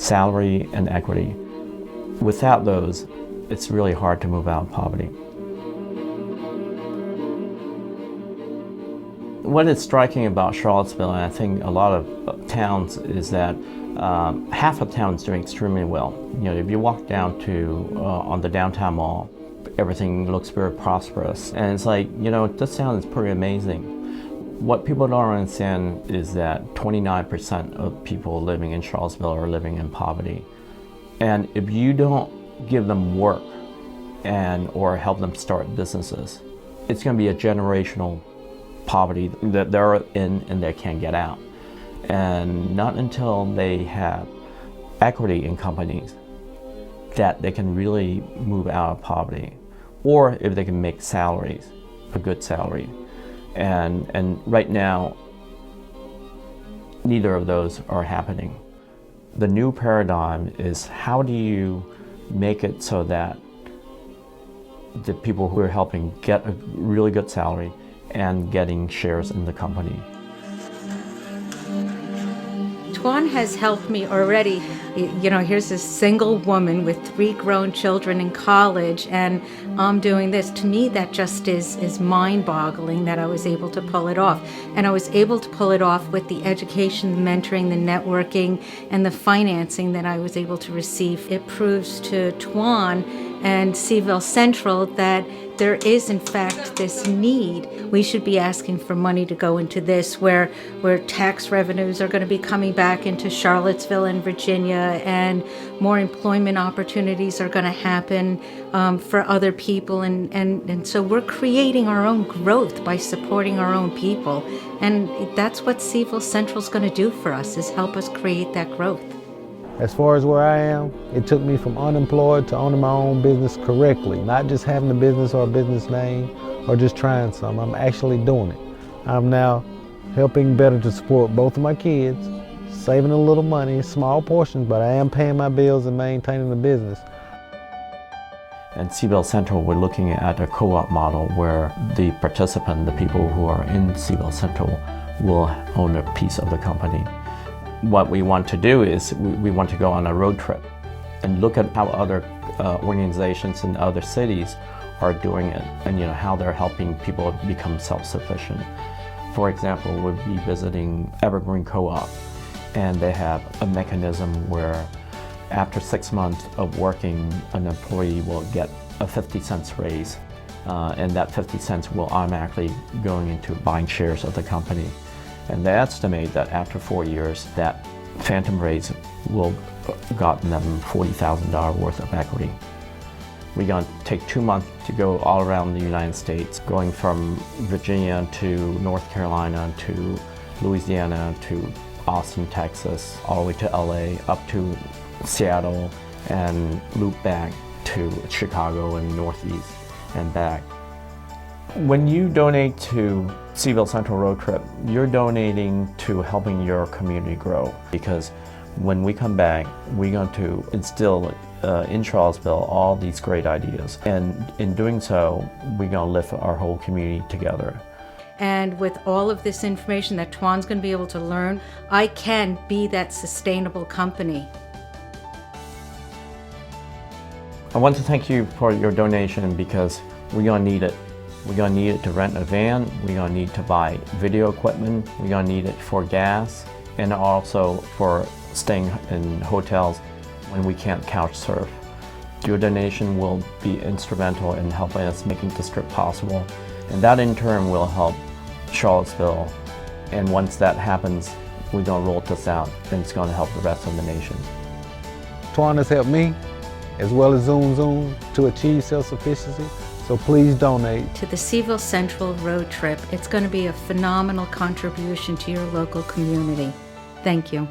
salary, and equity. Without those, it's really hard to move out of poverty. What is striking about Charlottesville, and I think a lot of towns, is that half of town is doing extremely well. You know, if you walk down to on the downtown mall, everything looks very prosperous, and it's like, you know, this town is pretty amazing. What people don't understand is that 29% of people living in Charlottesville are living in poverty, and if you don't give them work and or help them start businesses, it's going to be a generational poverty that they're in and they can't get out. And not until they have equity in companies that they can really move out of poverty, or if they can make salaries, a good salary. And right now, neither of those are happening. The new paradigm is, how do you make it so that the people who are helping get a really good salary and getting shares in the company. Toan has helped me already. You know, here's a single woman with 3 grown children in college, and I'm doing this. To me, that just is mind-boggling that I was able to pull it off. And I was able to pull it off with the education, the mentoring, the networking, and the financing that I was able to receive. It proves to Toan and Seaville Central that there is, in fact, this need. We should be asking for money to go into this, where tax revenues are going to be coming back into Charlottesville and Virginia, and more employment opportunities are going to happen for other people. And so we're creating our own growth by supporting our own people. And that's what Seaville Central is going to do for us, is help us create that growth. As far as where I am, it took me from unemployed to owning my own business correctly, not just having a business or a business name or just trying some. I'm actually doing it. I'm now helping better to support both of my kids, saving a little money, small portions, but I am paying my bills and maintaining the business. At Seaville Central, we're looking at a co-op model where the participant, the people who are in Seaville Central, will own a piece of the company. What we want to do is we want to go on a road trip and look at how other organizations in other cities are doing it, and you know, how they're helping people become self-sufficient. For example, we'll be visiting Evergreen Co-op, and they have a mechanism where after 6 months of working, an employee will get a 50 cents raise, and that 50 cents will automatically going into buying shares of the company. And they estimate that after 4 years, that phantom raise will gotten them $40,000 worth of equity. We're going to take 2 months to go all around the United States, going from Virginia to North Carolina to Louisiana to Austin, Texas, all the way to LA, up to Seattle, and loop back to Chicago and Northeast and back. When you donate to Seaville Central Road Trip, you're donating to helping your community grow, because when we come back, we're going to instill in Charlottesville all these great ideas. And in doing so, we're going to lift our whole community together. And with all of this information that Toan's going to be able to learn, I can be that sustainable company. I want to thank you for your donation, because we're going to need it. We're going to need it to rent a van, we're going to need to buy video equipment, we're going to need it for gas, and also for staying in hotels when we can't couch surf. Your donation will be instrumental in helping us making this trip possible, and that in turn will help Charlottesville. And once that happens, we're going to roll this out, and it's going to help the rest of the nation. Toan has helped me, as well as Zoom, to achieve self-sufficiency. So please donate to the Seaville Central Road Trip. It's going to be a phenomenal contribution to your local community. Thank you.